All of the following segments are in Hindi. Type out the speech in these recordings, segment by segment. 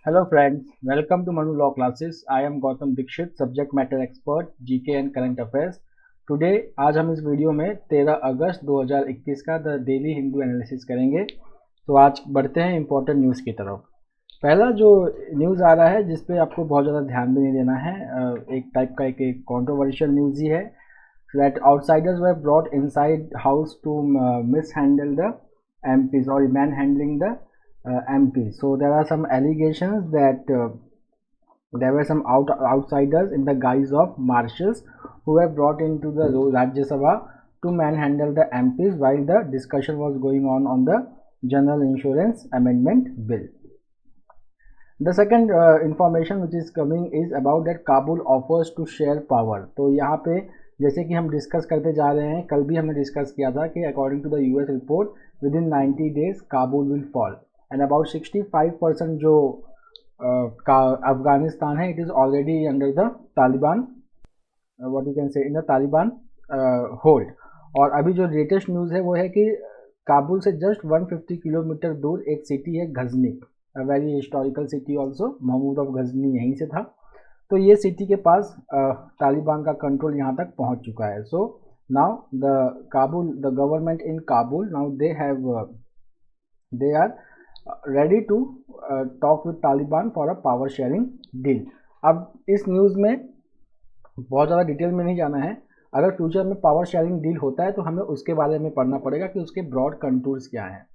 Hello friends, welcome to Manu Law Classes. I am Gautam Dixit, subject matter expert, GK and current affairs. Today आज हम इस वीडियो में 13 अगस्त 2021 का द डेली हिंदू एनालिसिस करेंगे। तो आज बढ़ते हैं इम्पोर्टेंट न्यूज़ की तरफ। पहला जो न्यूज़ आ रहा है जिस पे आपको बहुत ज़्यादा ध्यान भी नहीं देना है, एक टाइप का एक कंट्रोवर्शियल न्यूज़ ही है। that outsiders were brought inside house to mishandle the MPs or manhandling the MPs. So there are some allegations that there were some outsiders in the guise of marshals who were brought into the Rajya Sabha to manhandle the MPs while the discussion was going on the General Insurance Amendment Bill. The second information which is coming is about that Kabul offers to share power. तो यहाँ पे जैसे कि हम डिस्कस करते जा रहे हैं, कल भी हमने डिस्कस किया था कि according to the US report within 90 days Kabul will fall and about 65% जो अफगानिस्तान है it is already under the Taliban, what you can say in the Taliban hold. और अभी जो लेटेस्ट न्यूज़ है वो है कि काबुल से जस्ट 150 किलोमीटर दूर एक सिटी है Ghazni, very historical city also, Mahmud of Ghazni यहीं से था। तो ये सिटी के पास तालिबान का कंट्रोल यहाँ तक पहुँच चुका है। So now the government in Kabul now they are ready to talk with Taliban for a power sharing deal. अब इस न्यूज़ में बहुत ज़्यादा डिटेल में नहीं जाना है। अगर फ्यूचर में पावर शेयरिंग डील होता है तो हमें उसके बारे में पढ़ना पड़ेगा कि उसके ब्रॉड कंटूर्स क्या हैं।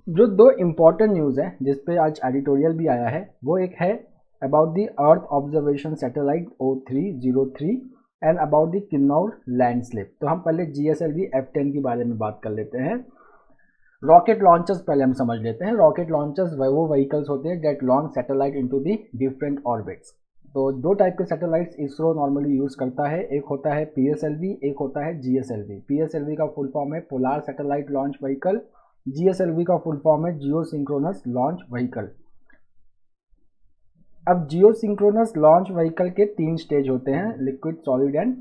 जो दो इम्पॉर्टेंट न्यूज़ है जिस पे आज एडिटोरियल भी आया है वो एक है about the Earth Observation Satellite O303 and about the Kinnaur लैंडस्लिप। तो हम पहले GSLV F10 के बारे में बात कर लेते हैं। रॉकेट लॉन्चर्स पहले हम समझ लेते हैं। रॉकेट लॉन्चर्स वो व्हीकल्स होते हैं that launch satellite into the different orbits. तो दो टाइप के सैटेलाइट्स इसरो नॉर्मली यूज़ करता है, एक होता है PSLV, एक होता है GSLV। PSLV का फुल फॉर्म है polar satellite launch vehicle, GSLV का फुल फॉर्म है जियो सिंक्रोनस लॉन्च व्हीकल। अब जियो सिंक्रोनस लॉन्च व्हीकल के 3 स्टेज होते हैं, liquid, solid and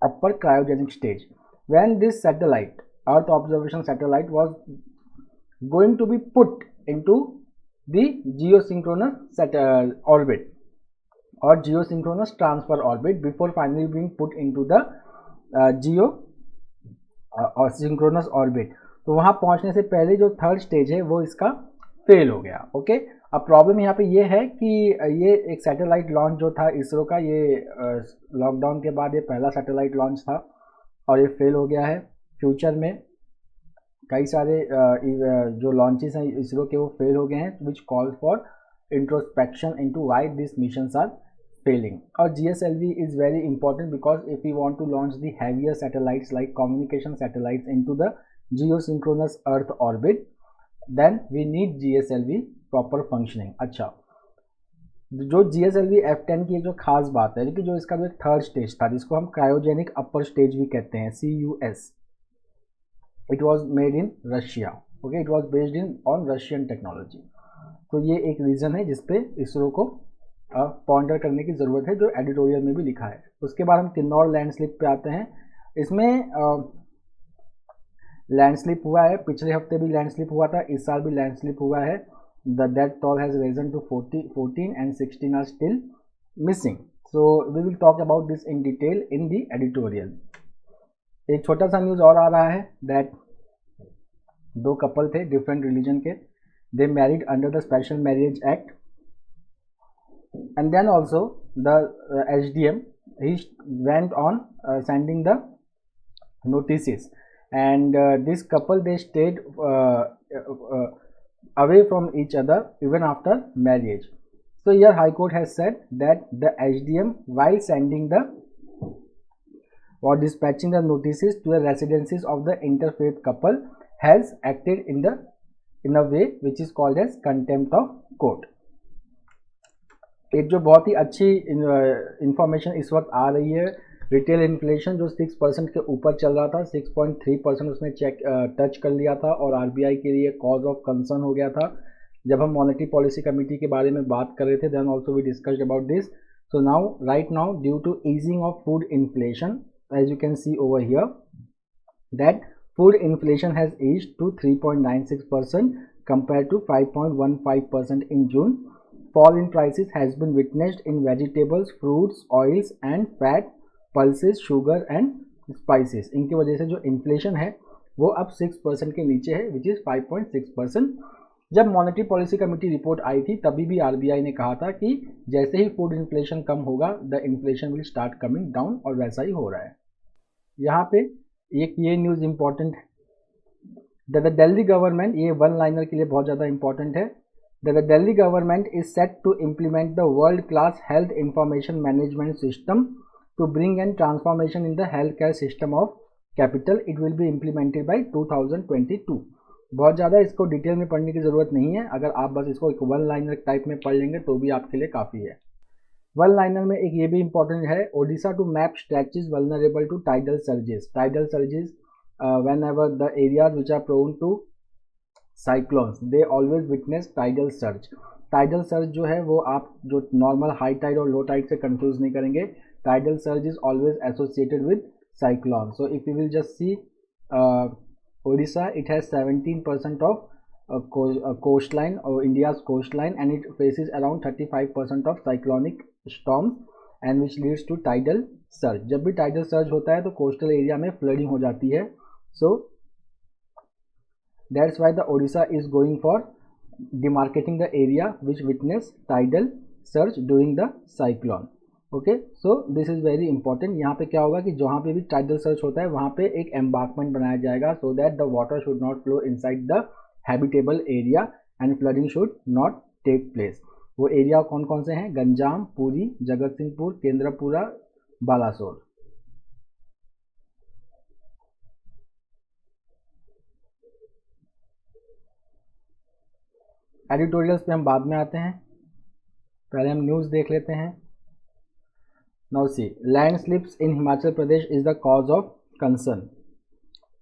upper cryogenic stage. When this satellite earth observation satellite was going to be put into the geosynchronous orbit और geosynchronous transfer orbit before finally being put into the geo और सिंक्रोनस ऑर्बिट। तो वहां पहुंचने से पहले जो थर्ड स्टेज है वो इसका फेल हो गया। ओके, अब प्रॉब्लम यहाँ पे ये है कि ये एक सैटेलाइट लॉन्च जो था इसरो का, ये लॉकडाउन के बाद ये पहला सैटेलाइट लॉन्च था और ये फेल हो गया है। फ्यूचर में कई सारे जो लॉन्चेस हैं इसरो के वो फेल हो गए हैं, which calls for introspection into why this missions are failing. और GSLV is very important because if you want to launch the heavier satellites like communication satellites into the geosynchronous earth orbit then we need GSLV proper functioning. अच्छा, जो GSLV F10 की एक जो खास बात है कि जो इसका जो थर्ड स्टेज था जिसको हम क्रायोजेनिक अपर स्टेज भी कहते हैं, CUS, it was made in Russia. Okay, it was based in on Russian technology. तो ये एक रीज़न है जिसपे इसरो को पॉइंटर करने की ज़रूरत है, जो एडिटोरियल में भी लिखा है। उसके बाद हम किन्नौर लैंडस्लिप पे आते हैं। इसमें लैंडस्लिप हुआ है, पिछले हफ्ते भी लैंडस्लिप हुआ था, इस साल भी लैंडस्लिप हुआ है। The death toll has risen to 14 and 16 are still missing. So we will talk about this in detail in the editorial. एक छोटा सा न्यूज़ और आ रहा है that दो कपल थे डिफरेंट रिलीजन के, they married under the Special Marriage Act and then also the SDM he went on sending the notices and this couple they stayed away from each other even after marriage. So here High Court has said that the HDM while sending the or dispatching the notices to the residences of the interfaith couple has acted in a way which is called as contempt of court. एक जो बहुत ही अच्छी इंफॉर्मेशन इस वक्त आ रही है, रिटेल इन्फ्लेशन जो 6% के ऊपर चल रहा था, 6.3% उसने टच कर लिया था और RBI के लिए कॉज ऑफ कंसर्न हो गया था। जब हम मॉनेटरी पॉलिसी कमेटी के बारे में बात कर रहे थे then also we discussed about this. So now right now due to easing of food inflation as you can see over here that food inflation has eased to 3.96% compared to 5.15% in June. fall in prices has been witnessed in vegetables, fruits, oils and fat, pulses, sugar and spices. इनकी वजह से जो इन्फ्लेशन है वो अब 6% के नीचे है, विच इज़ 5.6%. जब मॉनेटरी पॉलिसी कमेटी रिपोर्ट आई थी तभी भी आरबीआई ने कहा था कि जैसे ही फूड इन्फ्लेशन कम होगा the inflation will start coming down, और वैसा ही हो रहा है. यहाँ पे एक ये न्यूज़ इंपॉर्टेंट है, द दिल्ली गवर्नमेंट, ये वन लाइनर के लिए बहुत ज़्यादा इंपॉर्टेंट है, the Delhi government is set to implement the world class health information management system to bring an transformation in the health care system of capital. It will be implemented by 2022. बहुत ज़्यादा इसको डिटेल में पढ़ने की ज़रूरत नहीं है, अगर आप बस इसको एक वन लाइनर टाइप में पढ़ लेंगे तो भी आपके लिए काफ़ी है. वन लाइनर में एक ये भी इंपॉर्टेंट है, Odisha to map stretches vulnerable to tidal surges. Tidal surges whenever the areas which are prone to cyclones they always witness tidal surge. tidal surge जो है वो आप जो नॉर्मल हाई टाइड और लो टाइड से कंफ्यूज नहीं करेंगे. tidal surge is always associated with cyclone. So if you will just see Odisha, it has 17% of coastline or India's coastline, and it faces around 35% of cyclonic storms and which leads to tidal surge. जब भी tidal surge होता है तो coastal area में flooding हो जाती है. So that's why the Odisha is going for demarcating the area which witnessed tidal surge during the cyclone. Okay, so this is very important. यहाँ पे क्या होगा कि जहाँ पे भी tidal surge होता है वहाँ पे एक embankment बनाया जाएगा so that the water should not flow inside the habitable area and flooding should not take place. वो एरिया कौन कौन से हैं? गंजाम, पुरी, जगत सिंहपुर, केंद्रपुरा, बालासोर. एडिटोरियल्स पे हम बाद में आते हैं, पहले हम न्यूज़ देख लेते हैं. Now see, landslips in Himachal Pradesh is the cause of concern.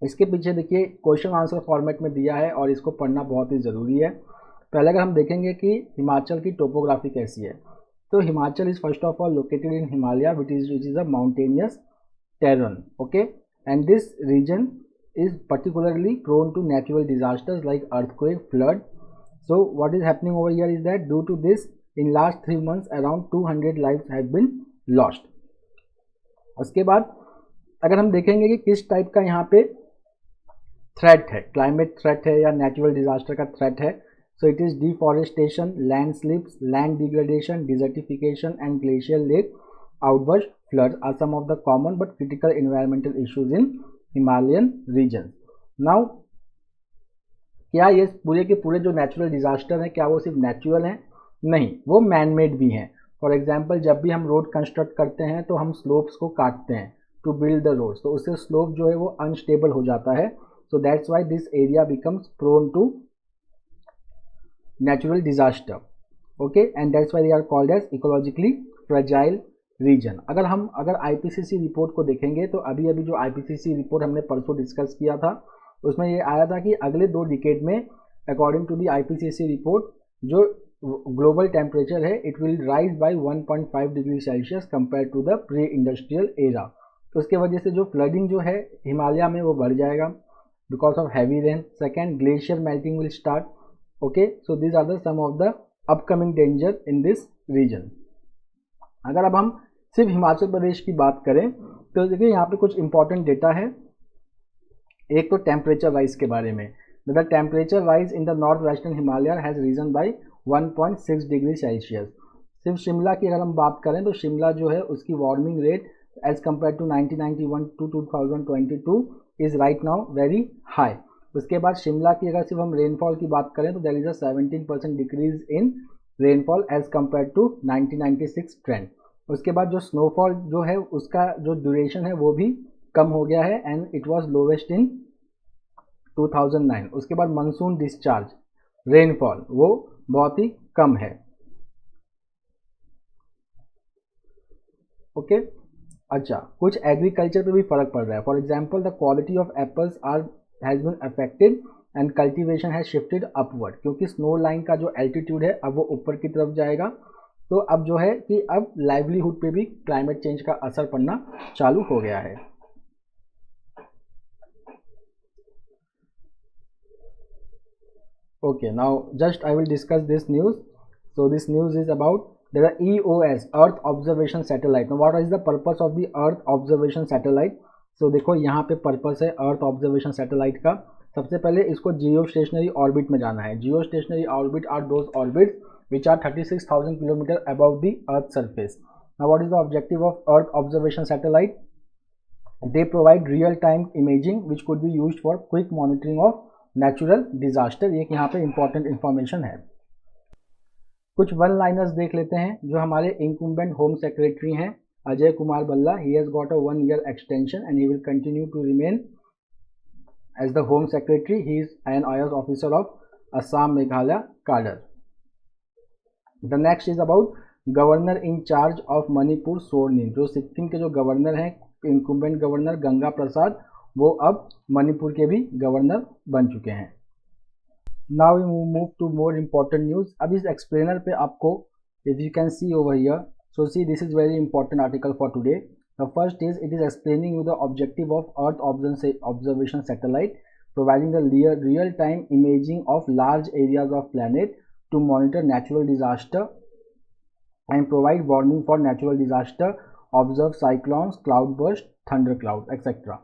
इसके पीछे देखिए क्वेश्चन आंसर फॉर्मेट में दिया है और इसको पढ़ना बहुत ही ज़रूरी है. पहले अगर हम देखेंगे कि हिमाचल की टोपोग्राफी कैसी है, तो Himachal is first of all located in Himalaya which is a mountainous terrain. Okay, and this region is particularly prone to natural disasters like earthquake, flood. So what is happening over here is that due to this in last 3 months around 200 lives have been lost. उसके बाद अगर हम देखेंगे कि किस टाइप का यहाँ पे थ्रेट है, क्लाइमेट थ्रेट है या नेचुरल डिजास्टर का थ्रेट है, so it is deforestation, landslips, land degradation, desertification and glacier lake outburst, floods are some of the common but critical environmental issues in Himalayan region. Now क्या ये पूरे के पूरे जो नेचुरल डिजास्टर हैं क्या वो सिर्फ नेचुरल हैं? नहीं, वो मैन मेड भी हैं. फॉर एग्जांपल जब भी हम रोड कंस्ट्रक्ट करते हैं तो हम स्लोप्स को काटते हैं टू बिल्ड द रोड्स, तो उससे स्लोप जो है वो अनस्टेबल हो जाता है. So that's why this area becomes prone to natural disaster. Okay, and that's why they are called as ecologically fragile region. अगर आईपीसीसी रिपोर्ट को देखेंगे तो अभी जो आईपीसीसी रिपोर्ट हमने परसों डिस्कस किया था उसमें ये आया था कि अगले 2 डिकेड में according to the IPCC report जो ग्लोबल टेम्परेचर है it will rise by 1.5 degree Celsius compare to the pre industrial era. तो उसके वजह से जो फ्लडिंग जो है हिमालय में वो बढ़ जाएगा because of heavy rain. Second, glacier melting will start. Okay, so this are the some of the upcoming danger in this region. अगर अब हम सिर्फ हिमाचल प्रदेश की बात करें तो देखिए यहाँ पे कुछ इंपॉर्टेंट डेटा है. एक तो टेम्परेचर राइज के बारे में, the temperature rise in the north western Himalaya has risen by 1.6 degree Celsius. सिर्फ शिमला की अगर हम बात करें तो शिमला जो है उसकी warming rate as compare to 1991 to 2022 is right now very high. उसके बाद शिमला की अगर सिर्फ हम रेनफॉल की बात करें तो there is a 17% decrease in rainfall as compare to 1996 trend. उसके बाद जो स्नोफॉल जो है उसका जो ड्यूरेशन है वो भी कम हो गया है एंड इट वाज लोवेस्ट इन 2009. उसके बाद मानसून डिस्चार्ज रेनफॉल वो बहुत ही कम है. ओके, अच्छा, कुछ एग्रीकल्चर पे भी फर्क पड़ रहा है. For example the quality of apples has been affected and cultivation has shifted upward. क्योंकि स्नो लाइन का जो एल्टीट्यूड है अब वो ऊपर की तरफ जाएगा, तो अब जो है कि अब लाइवलीहुड पे भी क्लाइमेट चेंज का असर पड़ना चालू हो गया है. Okay, now just I will discuss this news. So this news is about the EOS, Earth Observation Satellite. Now what is the purpose of the Earth Observation Satellite? So देखो यहाँ पे पर्पस है अर्थ ऑब्जर्वेशन सैटेलाइट का. सबसे पहले इसको जियो स्टेशनरी ऑर्बिट में जाना है. Geostationary orbit are those orbits which are 36,000 km above the Earth's surface. Now what is the objective of Earth Observation Satellite? They provide real-time imaging which could be used for quick monitoring of natural disaster. ये यहाँ पे important information है. कुछ वन लाइनर्स देख लेते हैं जो हमारे इंकुम्बेंट होम सेक्रेटरी हैं अजय कुमार बल्ला. He has got a 1 year extension and he will continue to remain as the home secretary. He is an IAS officer of Assam Meghalaya cadre. The next is about governor in charge of Manipur Soren. जो सिक्किम के जो गवर्नर हैं इंकुम्बेंट गवर्नर गंगा प्रसाद, वो अब मणिपुर के भी गवर्नर बन चुके हैं. Now we move to more important news. अब इस एक्सप्लेनर पे आपको if you can see over here, so see this is very important article for today. The first is it is explaining you the objective of earth observation satellite, providing the real time imaging of large areas of planet to monitor natural disaster and provide warning for natural disaster, observe cyclones, cloudburst, thundercloud, etc.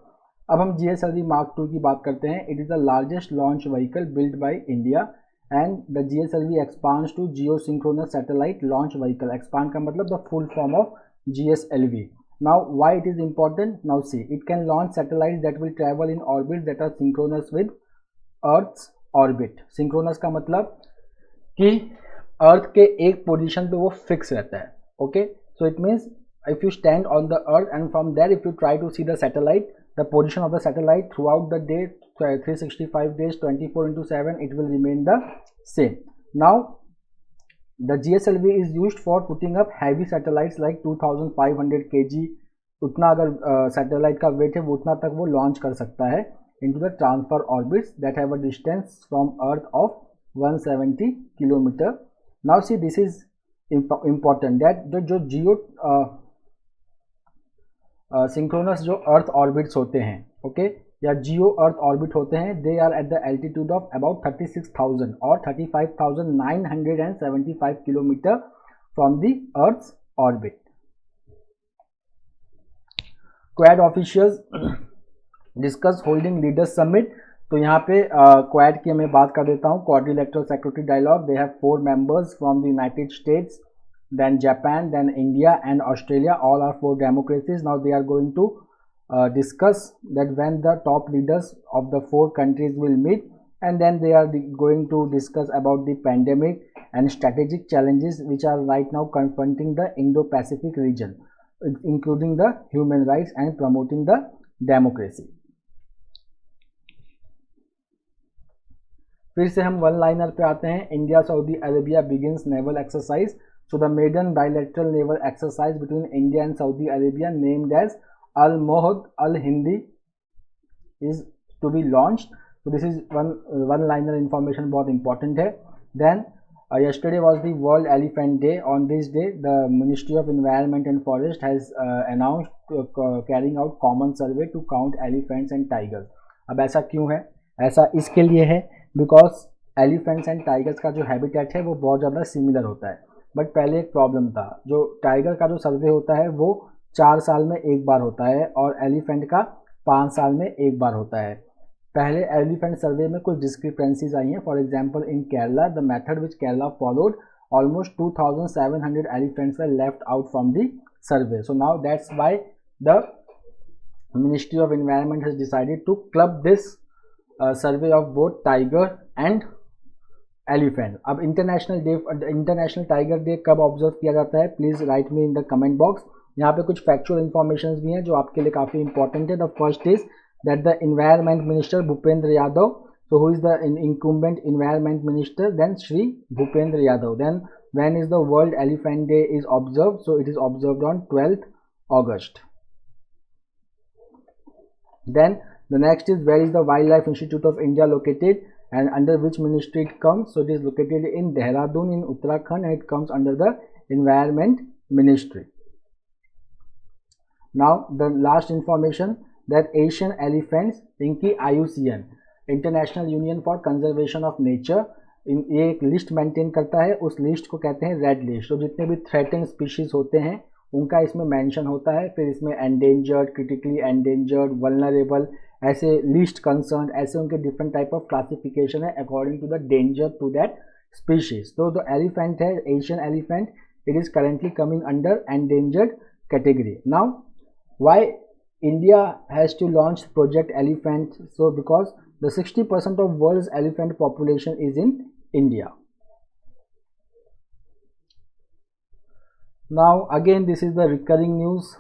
अब हम GSLV Mark II की बात करते हैं. It is the largest launch vehicle built by India and the GSLV expands to geosynchronous satellite launch vehicle. Expand का मतलब the full form of GSLV. Now why it is important? Now see, it can launch satellites that will travel in orbits that are synchronous with Earth's orbit. Synchronous का मतलब कि अर्थ के एक पोजीशन पे वो फिक्स रहता है. Okay, so it means if you stand on the earth and from there if you try to see the satellite, the position of the satellite throughout the day 365 days 24/7 it will remain the same. Now the GSLV is used for putting up heavy satellites like 2500 kg. उतना अगर सैटेलाइट का वेट है वो उतना तक वो लॉन्च कर सकता है into the transfer orbits that have a distance from earth of 170 kilometre. Now see this is important that जो जियो सिंक्रोनस जो अर्थ ऑर्बिट्स होते हैं, ओके, या जियो अर्थ ऑर्बिट होते हैं, they are at the altitude of about 36,000 और 35,975 kilometre from the earth orbit. Quad officials discuss holding leaders summit. तो यहाँ पे क्वाड की मैं बात कर देता हूँ. Quadrilateral secretary dialogue, they have 4 members from the United States, then Japan, then India and Australia. All are 4 democracies. Now they are going to discuss that when the top leaders of the 4 countries will meet, and then they are going to discuss about the pandemic and strategic challenges which are right now confronting the Indo-Pacific region, including the human rights and promoting the democracy. फिर से हम वन लाइनर पे आते हैं. India Saudi Arabia begins naval exercise. So the maiden bilateral naval exercise between India and Saudi Arabia, named as Al Mohd Al Hindi, is to be launched. So this is one liner information, बहुत important है. Then yesterday was the World Elephant Day. On this day, the Ministry of Environment and Forest has announced carrying out common survey to count elephants and tigers. अब ऐसा क्यों है? ऐसा इसके लिए है बिकॉज एलिफेंट्स एंड टाइगर्स का जो हैबिटेट है वो बहुत ज़्यादा सिमिलर होता है. बट पहले एक प्रॉब्लम था, जो टाइगर का जो सर्वे होता है वो 4 साल में एक बार होता है और एलिफेंट का 5 साल में एक बार होता है. पहले एलिफेंट सर्वे में कुछ डिस्क्रिपेंसीज आई हैं. For example in Kerala, the method which Kerala followed, almost 2700 elephants were left out from the survey. So now that's why the ministry of environment has decided to club this survey of both tiger and elephant. अब इंटरनेशनल टाइगर डे कब ऑब्जर्व किया जाता है? Please write me in the comment box. यहाँ पे कुछ फैक्चुअल इन्फॉर्मेशन भी हैं जो आपके लिए काफ़ी इंपॉर्टेंट है. The first is that the environment minister Bhupendra Yadav, so who is the incumbent environment minister, then Shri Bhupendra Yadav. Then when is the World Elephant Day is observed? So it is observed on 12th August. Then the next is, where is the Wildlife Institute of India located and under which ministry it comes? So it is located in Dehradun in Uttarakhand and it comes under the Environment Ministry. Now the last information, that Asian elephants, इनकी IUCN, International Union for Conservation of Nature, ये एक लिस्ट मेंटेन करता है, उस लिस्ट को कहते हैं रेड लिस्ट। तो जितने भी थ्रेटन स्पीशीज होते हैं उनका इसमें मेंशन होता है। फिर इसमें एंडेंजर्ड, क्रिटिकली एंडेंजर्ड, वल्नरेबल, ऐसे लिस्ट कंसर्न, ऐसे उनके डिफरेंट टाइप ऑफ क्लासिफिकेशन है according to the danger to that species. तो जो एलिफेंट है, Asian elephant, it is currently coming under endangered category. Now why India has to launch Project Elephant? So because the 60% of world's elephant population is in India. Now again this is the recurring news,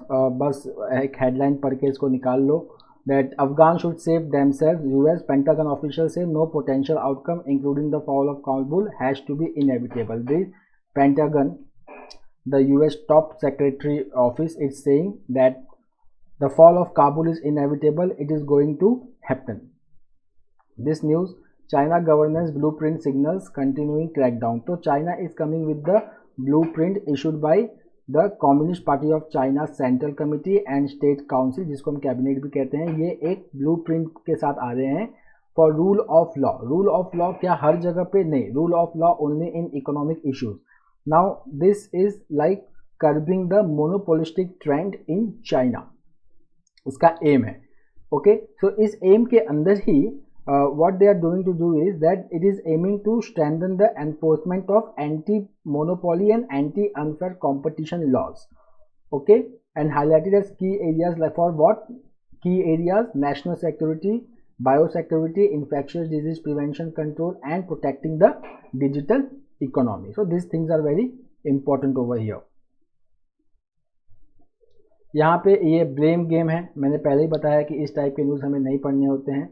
बस एक headline पढ़ के इसको निकाल लो, that Afghan should save themselves. US Pentagon officials say no potential outcome including the fall of Kabul has to be inevitable. The Pentagon, the US top secretary office, is saying that the fall of Kabul is inevitable. It is going to happen. This news, China governance blueprint signals continuing crackdown. So China is coming with the blueprint issued by the Communist Party of China Central Committee and State Council, जिसको हम कैबिनेट भी कहते हैं। ये एक ब्लूप्रिंट के साथ आ रहे हैं for rule of law. Rule of law क्या हर जगह पे? नहीं, rule of law only in economic issues. Now this is like curbing the monopolistic trend in China, उसका एम है। ओके, सो इस एम के अंदर ही what they are doing to do is that it is aiming to strengthen the enforcement of anti monopoly and anti unfair competition laws. Okay, and highlighted as की areas for what? Key areas, national security, biosecurity, infectious disease prevention control and protecting the digital economy. So this things are very important over here. यहाँ पे ये ब्लेम गेम है, मैंने पहले ही बताया कि इस टाइप के न्यूज़ हमें नहीं पढ़ने होते हैं।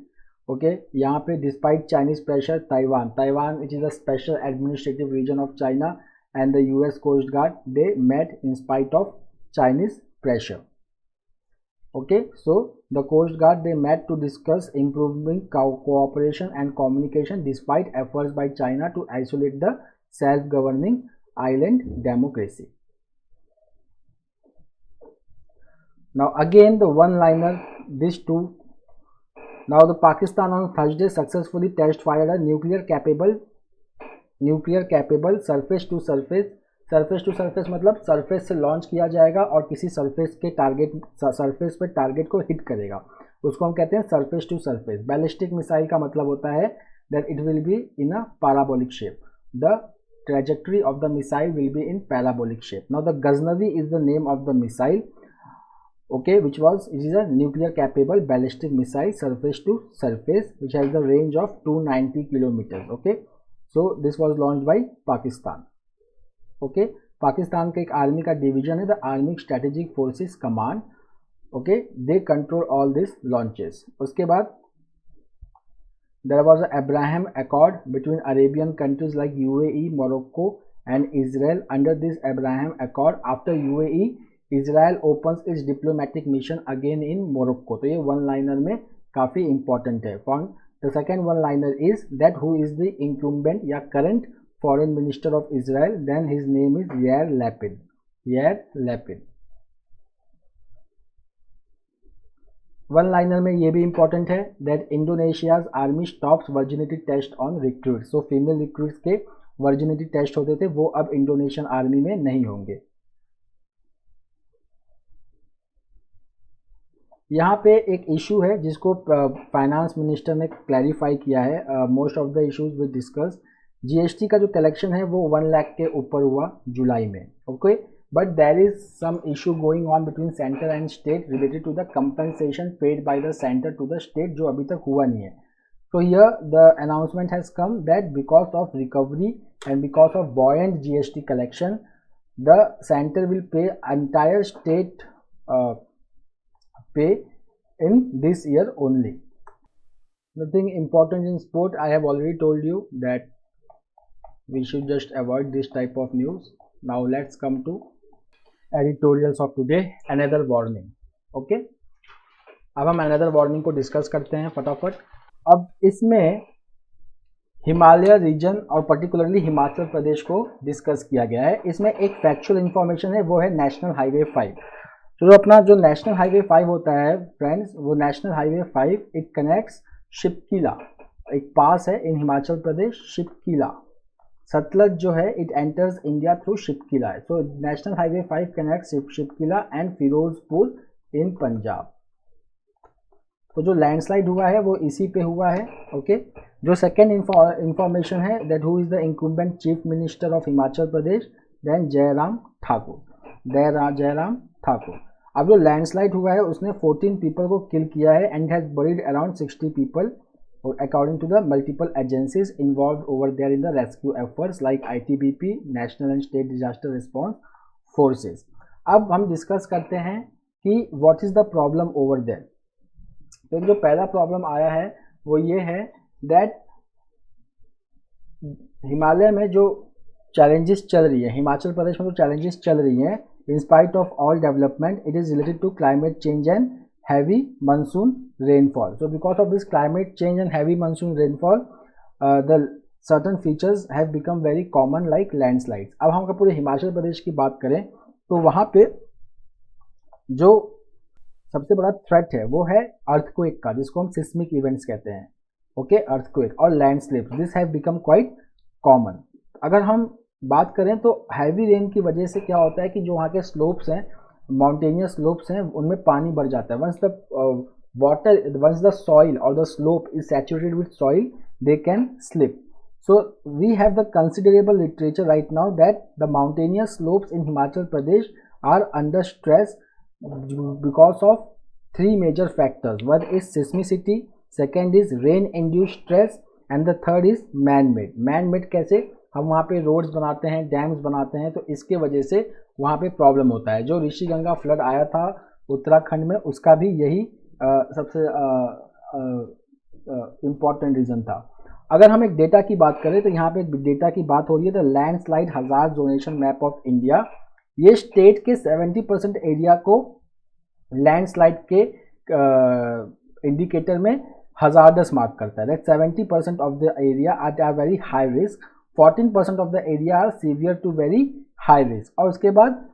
ओके, यहाँ पे despite Chinese pressure, Taiwan which is a special administrative region of China and the US coast guard, they met in spite of Chinese pressure. Okay, so the coast guard they met to discuss improving cooperation and communication despite efforts by China to isolate the self governing island democracy. Now again the one-liner, these two. Now the Pakistan on Thursday successfully test fired a nuclear capable surface to surface मतलब surface से लॉन्च किया जाएगा और किसी surface पे टारगेट को हिट करेगा, उसको हम कहते हैं surface to surface। Ballistic missile का मतलब होता है that it will be in a parabolic shape. The trajectory of the missile will be in parabolic shape. Now the Ghaznavi is the name of the missile. Okay, it is a nuclear capable ballistic missile surface to surface which has the range of 290 kilometers. Okay, so this was launched by Pakistan. Okay, Pakistan का एक आर्मी का डिवीजन है, the army strategic forces command. Okay, they control all this launches. उसके बाद there was an Abraham Accord between Arabian countries like UAE, Morocco and Israel. Under this Abraham Accord, after UAE, Israel opens its diplomatic mission again in Morocco. तो ये वन लाइनर में काफ़ी इंपॉर्टेंट है। The second one liner is that who is the incumbent या current foreign minister of Israel? Then his name is Yair Lapid. Yair Lapid. One liner में ये भी इंपॉर्टेंट है that Indonesia's army stops virginity test on recruits. So female recruits के वर्जिनिटी टेस्ट होते थे वो अब इंडोनेशियन आर्मी में नहीं होंगे। यहाँ पे एक इशू है जिसको फाइनेंस मिनिस्टर ने क्लैरिफाई किया है। Most of the issues with discuss. GST का जो कलेक्शन है वो 1 लाख के ऊपर हुआ जुलाई में। Okay, but there is some issue going on between centre and state related to the compensation paid by the centre to the state, जो अभी तक हुआ नहीं है। तो here the announcement has come that because of recovery and because of buoyant GST collection the centre will pay entire state pay in this year only. Nothing important in sport. I have already told you that we should just avoid this type of news. Now let's come to editorials of today. Another warning. Okay, अब हम another warning को डिस्कस करते हैं फटाफट। अब इसमें हिमालय रीजन और पर्टिकुलरली हिमाचल प्रदेश को डिस्कस किया गया है। इसमें एक फैक्चुअल इंफॉर्मेशन है, वो है नेशनल हाईवे 5। तो अपना जो नेशनल हाईवे 5 होता है फ्रेंड्स, वो national highway 5 it connects Shipkila, एक पास है इन हिमाचल प्रदेश, शिपकीला। सतलज जो है it enters India through Shipkila, so national highway 5 connect Shipkila and Firozpur in Punjab. तो जो लैंडस्लाइड हुआ है वो इसी पे हुआ है। ओके, जो सेकेंड इंफॉर्मेशन है that who is the incumbent chief minister of Himachal Pradesh, then Jairam Thakur, Jairam Thakur. अब जो लैंडस्लाइड हुआ है उसने 14 पीपल को किल किया है and has buried around 60 people according to the multiple agencies involved over there in the rescue efforts like ITBP, National and State Disaster Response Forces। अब हम डिस्कस करते हैं कि what is the problem over there। तो जो पहला प्रॉब्लम आया है वो ये है that हिमालय में जो चैलेंजेस चल रही है, हिमाचल प्रदेश में जो चैलेंजेस चल रही हैं, in spite of all development it is related to climate change and heavy monsoon rainfall। So because of this climate change and heavy monsoon rainfall, the certain features have become very common like landslides। अब हम अगर पूरे हिमाचल प्रदेश की बात करें तो वहाँ पे जो सबसे बड़ा थ्रेट है वो है अर्थक्वेक का, जिसको हम सिस्मिक इवेंट्स कहते हैं। ओके, अर्थक्वेक और landslip, this have become quite common. अगर हम बात करें तो हैवी रेन की वजह से क्या होता है कि जो वहाँ के स्लोप्स हैं, माउंटेनियस स्लोप्स हैं, उनमें पानी भर जाता है। once the soil or the slope is saturated with soil, they can slip। So we have the considerable literature right now that the mountainous slopes in Himachal Pradesh are under stress because of three major factors। One is seismicity, second is rain induced stress and the third is man-made। man-made कैसे? हम वहाँ पे रोड्स बनाते हैं, डैम्स बनाते हैं, तो इसके वजह से वहाँ पे प्रॉब्लम होता है। जो ऋषिगंगा फ्लड आया था उत्तराखंड में, उसका भी यही सबसे इम्पॉर्टेंट रीज़न था। अगर हम एक डेटा की बात करें तो यहाँ पे डेटा की बात हो रही है the landslide hazard zonation map of India. ये स्टेट के 70% एरिया को लैंडस्लाइड के इंडिकेटर में हजार्डस मार्क करता है। That 70% of the area are very high risk, 14% of the area are severe to very high risk. और उसके बाद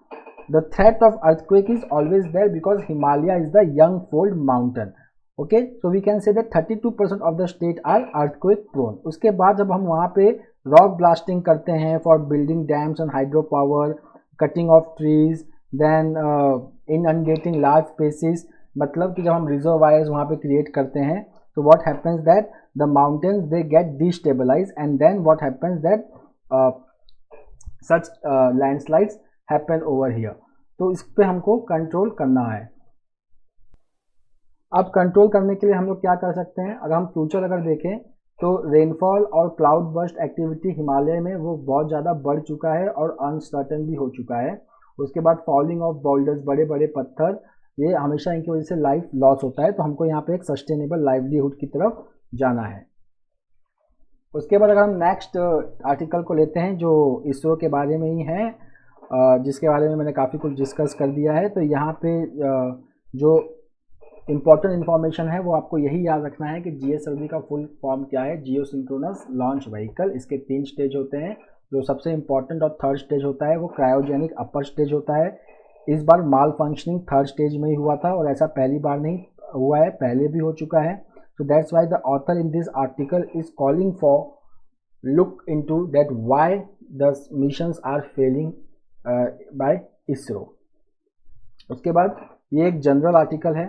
the threat of earthquake is always there because Himalaya is the young fold mountain। okay, so we can say that 32% of the state are earthquake prone। उसके बाद जब हम वहाँ पे rock blasting करते हैं for building dams and hydropower, cutting of trees, then inundating large spaces, मतलब कि जब हम reservoirs वहाँ पे create करते हैं तो what happens that the mountains they get destabilized and then what happens that such landslides happen over here. तो इस पे हमको कंट्रोल करना है। अब कंट्रोल करने के लिए हम लोग क्या कर सकते हैं? अगर हम फ्यूचर अगर देखें तो रेनफॉल और क्लाउड बर्स्ट एक्टिविटी हिमालय में वो बहुत ज़्यादा बढ़ चुका है और अनसर्टन भी हो चुका है। उसके बाद फॉलिंग ऑफ बोल्डर्स, बड़े बड़े पत्थर, ये हमेशा इनकी वजह से लाइफ लॉस होता है। तो हमको यहाँ पे एक सस्टेनेबल लाइवलीहुड की तरफ जाना है। उसके बाद अगर हम नेक्स्ट आर्टिकल को लेते हैं जो इसरो के बारे में ही है, जिसके बारे में मैंने काफ़ी कुछ डिस्कस कर दिया है। तो यहाँ पे जो इम्पोर्टेंट इन्फॉर्मेशन है वो आपको यही याद रखना है कि GSLV का फुल फॉर्म क्या है, जियो सिंक्रोनस लॉन्च व्हीकल। इसके 3 स्टेज होते हैं। जो सबसे इम्पॉर्टेंट और थर्ड स्टेज होता है वो क्रायोजेनिक अपर स्टेज होता है। इस बार माल फंक्शनिंग थर्ड स्टेज में ही हुआ था और ऐसा पहली बार नहीं हुआ है, पहले भी हो चुका है। So that's why the author in this article is calling for look into that why the missions are failing by ISRO। उसके बाद ये एक जनरल आर्टिकल है,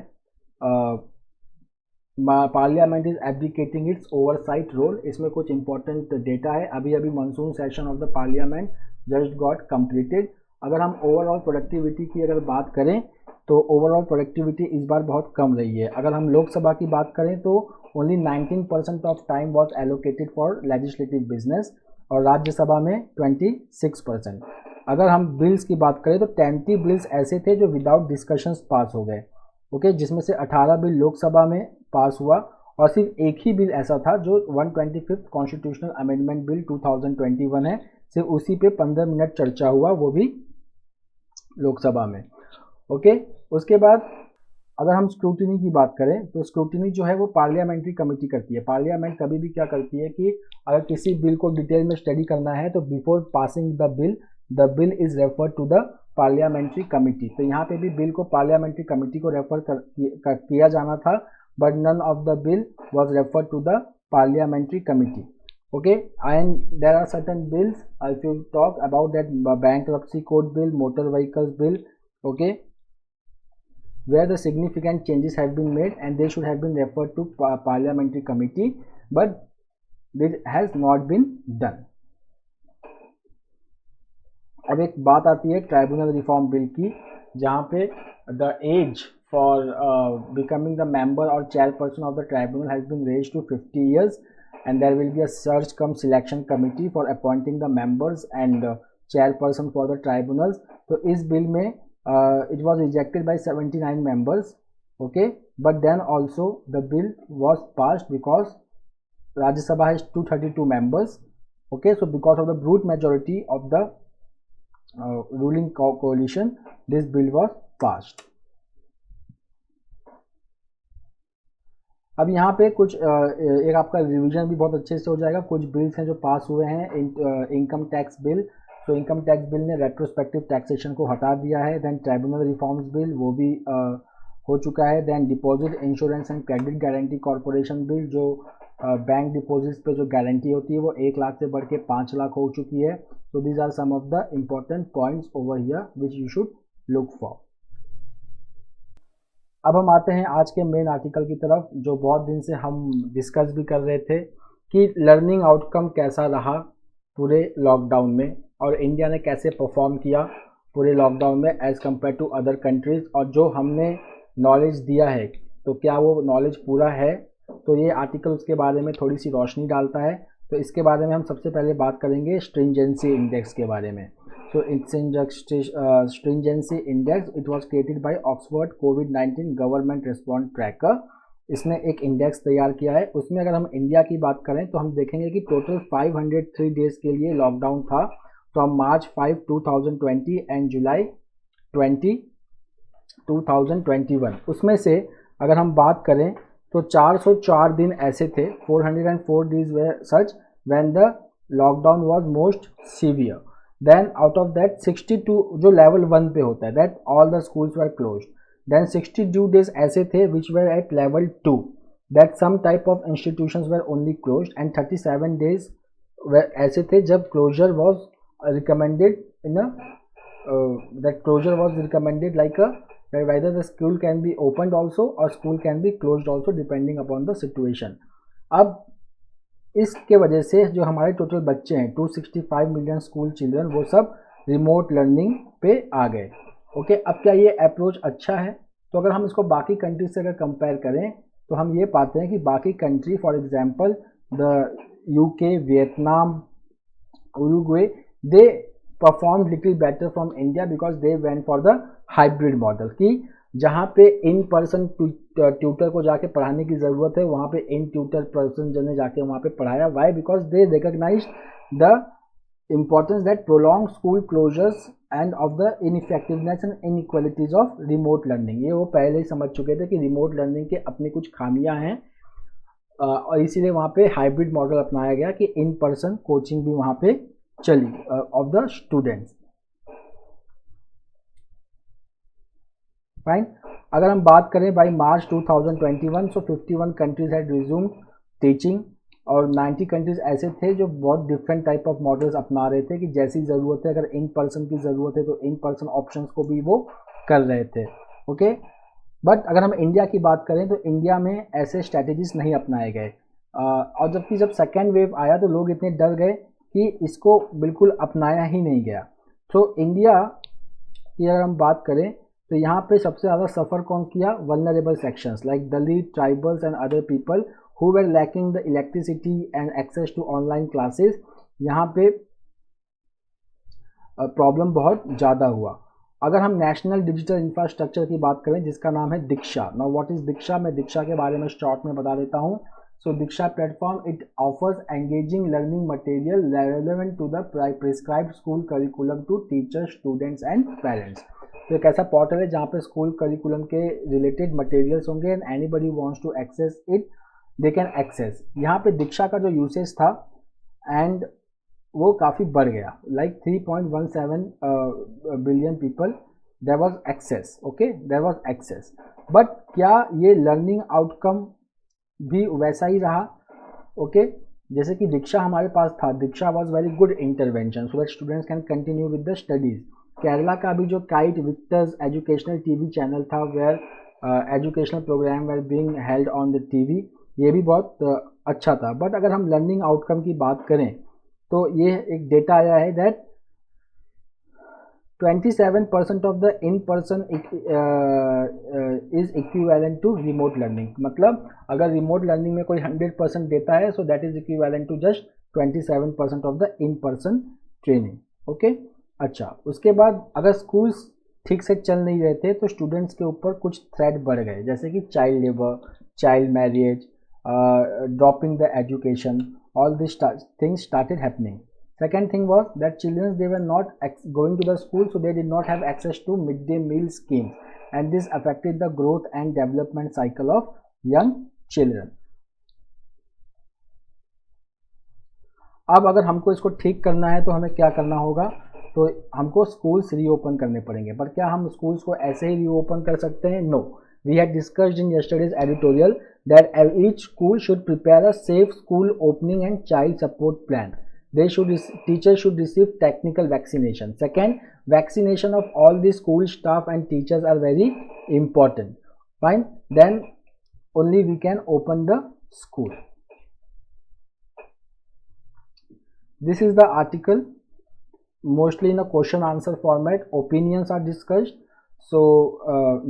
parliament is abdicating its oversight role. इसमें कुछ इंपॉर्टेंट डेटा है। अभी अभी monsoon session of the parliament just got completed. अगर हम ओवरऑल प्रोडक्टिविटी की अगर बात करें तो ओवरऑल प्रोडक्टिविटी इस बार बहुत कम रही है। अगर हम लोकसभा की बात करें तो only 19% of time was allocated for legislative business और राज्यसभा में 26%। अगर हम बिल्स की बात करें तो 20 बिल्स ऐसे थे जो विदाउट डिस्कशंस पास हो गए। ओके, जिसमें से 18 बिल लोकसभा में पास हुआ और सिर्फ एक ही बिल ऐसा था जो 125th कॉन्स्टिट्यूशनल अमेंडमेंट बिल 2021 है, सिर्फ उसी पे 15 मिनट चर्चा हुआ, वो भी लोकसभा में। ओके, उसके बाद अगर हम स्क्रूटिनी की बात करें तो स्क्रूटिनी जो है वो पार्लियामेंट्री कमेटी करती है। पार्लियामेंट कभी भी क्या करती है कि अगर किसी बिल को डिटेल में स्टडी करना है तो before passing the bill is refer to the parliamentary committee. तो यहाँ पे भी बिल को पार्लियामेंट्री कमेटी को रेफर किया जाना था, but none of the bill was refer to the parliamentary committee. Okay, and there are certain bills, if you talk about that, bankruptcy code bill, motor vehicles bill, okay, where the significant changes have been made and they should have been referred to parliamentary committee, but this has not been done. अब एक बात आती है ट्राइब्यूनल रिफॉर्म बिल की, जहाँ पे the age for becoming the member और chairperson of the tribunal has been raised to 50 years, and there will be a search cum selection committee for appointing the members and chairperson for the tribunals. तो इस बिल में it was rejected by 79 members, okay, but then also the bill was passed because Rajya Sabha has 232 members, okay, so because of the brute majority of the ruling coalition, this bill was passed. अब यहाँ पे कुछ एक आपका रिवीजन भी बहुत अच्छे से हो जाएगा. कुछ बिल्स हैं जो पास हुए हैं. इनकम टैक्स बिल, तो इनकम टैक्स बिल ने रेट्रोस्पेक्टिव टैक्सेशन को हटा दिया है. देन ट्राइब्यूनल रिफॉर्म्स बिल, वो भी हो चुका है. Then deposit insurance and credit guarantee corporation bill, जो बैंक डिपॉजिट्स पे जो गारंटी होती है वो 1 लाख से बढ़ के 5 लाख हो चुकी है. So these are some of the important points over here which you should look for. अब हम आते हैं आज के मेन आर्टिकल की तरफ, जो बहुत दिन से हम डिस्कस भी कर रहे थे कि लर्निंग आउटकम कैसा रहा पूरे लॉकडाउन में और इंडिया ने कैसे परफॉर्म किया पूरे लॉकडाउन में as compare to other countries, और जो हमने नॉलेज दिया है तो क्या वो नॉलेज पूरा है. तो ये आर्टिकल उसके बारे में थोड़ी सी रोशनी डालता है. तो इसके बारे में हम सबसे पहले बात करेंगे स्ट्रिंजेंसी इंडेक्स के बारे में. So stringency index, it was created by Oxford COVID-19 Government Response Tracker. इसने एक इंडेक्स तैयार किया है. उसमें अगर हम इंडिया की बात करें तो हम देखेंगे कि टोटल 503 डेज के लिए लॉकडाउन था फ्रॉम March 5, 2020 एंड जुलाई 20, 2021. उसमें से अगर हम बात करें तो 404 दिन ऐसे थे, 404 days were such when the lockdown was most severe. Then out of that 62 जो level 1 पे होता है, that all the schools were closed. Then 62 days ऐसे थे which were at level 2, that some type of institutions were only closed, and 37 days ऐसे थे जब closure was recommended in a that closure was recommended like a whether the school can be opened also or school can be closed also depending upon the situation. अब इसके वजह से जो हमारे टोटल बच्चे हैं 265 मिलियन स्कूल चिल्ड्रन, वो सब रिमोट लर्निंग पे आ गए. ओके, अब क्या ये अप्रोच अच्छा है? तो अगर हम इसको बाकी कंट्री से अगर कंपेयर करें तो हम ये पाते हैं कि बाकी country, for example the UK, Vietnam, Uruguay, they perform little better from India because they went for the hybrid model, कि जहाँ पे इन पर्सन ट्यूटर को जाके पढ़ाने की ज़रूरत है वहाँ पे इन ट्यूटर पर्सन जो ने जाके वहाँ पे पढ़ाया. Why? Because they recognise the importance that prolong school closures and of the ineffectiveness and inequalities of remote learning. ये वो पहले ही समझ चुके थे कि रिमोट लर्निंग के अपनी कुछ खामियां हैं, और इसीलिए वहाँ पे हाइब्रिड मॉडल अपनाया गया कि इन पर्सन कोचिंग भी वहाँ पे चली ऑफ द स्टूडेंट्स. फाइन. अगर हम बात करें by March 2021, so 51 countries had resumed teaching, और 90 कंट्रीज ऐसे थे जो बहुत डिफरेंट टाइप ऑफ मॉडल्स अपना रहे थे कि जैसी ज़रूरत है, अगर इन पर्सन की ज़रूरत है तो इन पर्सन ऑप्शंस को भी वो कर रहे थे. ओके, बट अगर हम इंडिया की बात करें तो इंडिया में ऐसे स्ट्रैटेजीज नहीं अपनाए गए, और जबकि जब सेकेंड वेव आया तो लोग इतने डर गए कि इसको बिल्कुल अपनाया ही नहीं गया. तो इंडिया की अगर हम बात करें तो यहाँ पे सबसे ज़्यादा सफ़र कौन किया? Vulnerable sections like Dalit, tribals and other people who were lacking the electricity and access to online classes. यहाँ पे प्रॉब्लम बहुत ज़्यादा हुआ. अगर हम नेशनल डिजिटल इंफ्रास्ट्रक्चर की बात करें जिसका नाम है दीक्षा. नाउ व्हाट इज़ दीक्षा? मैं दीक्षा के बारे में शॉर्ट में बता देता हूँ. So Diksha platform, it offers engaging learning material relevant to the prescribed school curriculum to teachers, students and parents. तो एक ऐसा पोर्टल है जहाँ पे स्कूल करिकुलम के रिलेटेड मटेरियल्स होंगे and anybody wants to access it, they can access. यहाँ पे दीक्षा का जो यूसेज था एंड वो काफ़ी बढ़ गया, like 3.17 billion people there was access. Okay, there was access. But क्या ये लर्निंग आउटकम भी वैसा ही रहा? ओके, जैसे कि दीक्षा हमारे पास था, Diksha was very good intervention so that students can continue with the studies. Kerala का भी जो KITE Victers educational TV channel था where educational programme were being held on the TV, ये भी बहुत अच्छा था। बट अगर हम लर्निंग आउटकम की बात करें तो ये एक डेटा आया है that 27% of the in person is equivalent to remote learning. मतलब अगर रिमोट लर्निंग में कोई 100% देता है so that is equivalent to just 27% of the in person training. Okay, अच्छा उसके बाद अगर स्कूल्स ठीक से चल नहीं रहे थे तो स्टूडेंट्स के ऊपर कुछ थ्रेट बढ़ गए, जैसे कि child labour, child marriage, dropping the education, all this things started happening. Second thing was that children, they were not going to the school, so they did not have access to midday meal schemes, and this affected the growth and development cycle of young children. अब अगर हमको इसको ठीक करना है तो हमें क्या करना होगा, तो हमको स्कूल्स रीओपन करने पड़ेंगे। पर क्या हम स्कूल्स को ऐसे ही रीओपन कर सकते हैं? No, we had discussed in yesterday's editorial that each school should prepare a safe school opening and child support plan. Teachers should receive technical vaccination. Second, vaccination of all the school staff and teachers are very important. Fine, then only we can open the school. This is the article, mostly in a question answer format. Opinions are discussed, so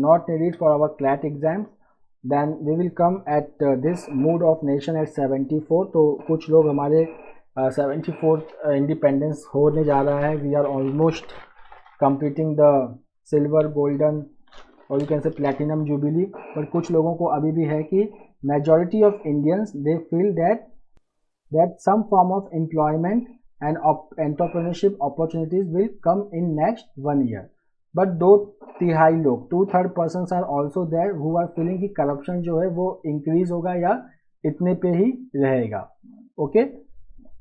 not needed for our CLAT exams. Then we will come at this mood of nation at 74. तो कुछ लोग हमारे 74th इंडिपेंडेंस होने जा रहा है। We are almost completing the silver, golden और you can say platinum jubilee. पर कुछ लोगों को अभी भी है कि majority of Indians they feel that some form of employment and entrepreneurship opportunities will come in next 1 year। But 2/3 लोग, 2/3 persons are also there who are feeling कि करप्शन जो है वो इंक्रीज होगा या इतने पे ही रहेगा। Okay,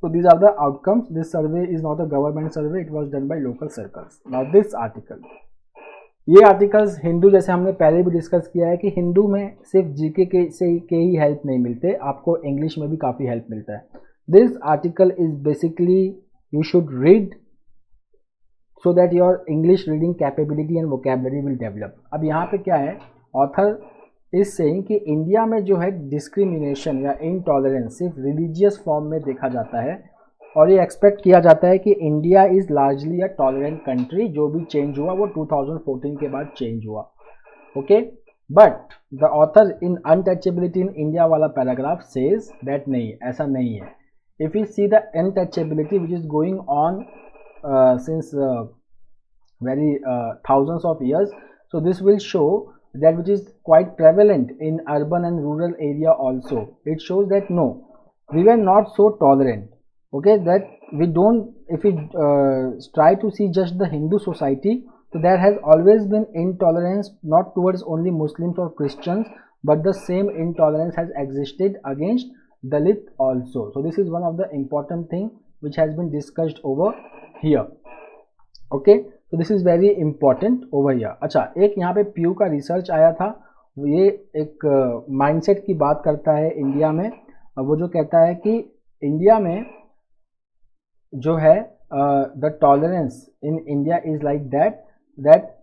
so these are the outcomes. This survey is not a government survey, it was done by local circles. Now this article, ये आर्टिकल्स हिंदू, जैसे हमने पहले भी डिस्कस किया है कि हिंदू में सिर्फ जीके के ही हेल्प नहीं मिलते, आपको इंग्लिश में भी काफ़ी हेल्प मिलता है। This article is basically you should read so that your English reading capability and vocabulary will develop. अब यहाँ पे क्या है, ऑथर इज सेइंग कि इंडिया में जो है डिस्क्रिमिनेशन या इनटॉलरेंस सिर्फ रिलीजियस फॉर्म में देखा जाता है और ये एक्सपेक्ट किया जाता है कि India is largely a tolerant country. जो भी चेंज हुआ वो 2014 के बाद चेंज हुआ। Okay, but the author in untouchability in India वाला पैराग्राफ सेज दैट नहीं, ऐसा नहीं है। If you see the untouchability which is going on since very thousands of years, so this will show that which is quite prevalent in urban and rural area also. It shows that no, we were not so tolerant. Okay, that we don't, if we try to see just the Hindu society, so there has always been intolerance, not towards only Muslims or Christians, but the same intolerance has existed against Dalit also. So this is one of the important thing which has been discussed over here. Okay, so this is very important over here. अच्छा, एक यहाँ पे पीयू का रिसर्च आया था, ये एक माइंडसेट की बात करता है इंडिया में। वो जो कहता है कि इंडिया में जो है the tolerance in India is like that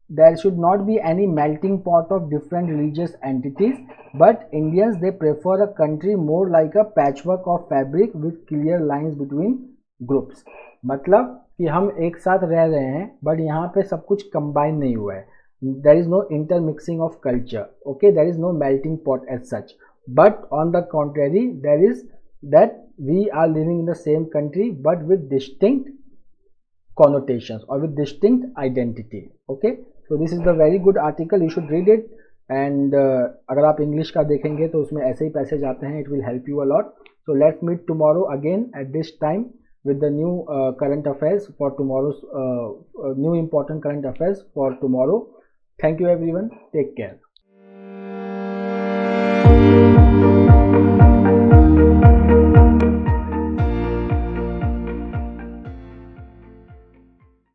there should not be any melting pot of different religious entities, but Indians they prefer a country more like a patchwork of fabric with clear lines between groups. मतलब कि हम एक साथ रह रहे हैं बट यहाँ पे सब कुछ कंबाइन नहीं हुआ है। there is no intermixing of culture. Okay, there is no melting pot as such, but on the contrary there is that we are living in the same country but with distinct connotations or with distinct identity. Okay, so this is the very good article, you should read it. and अगर आप इंग्लिश का देखेंगे तो उसमें ऐसे ही पैसेज आते हैं, it will help you a lot. So let's meet tomorrow again at this time with the new current affairs for tomorrow's new important current affairs for tomorrow. Thank you everyone, take care.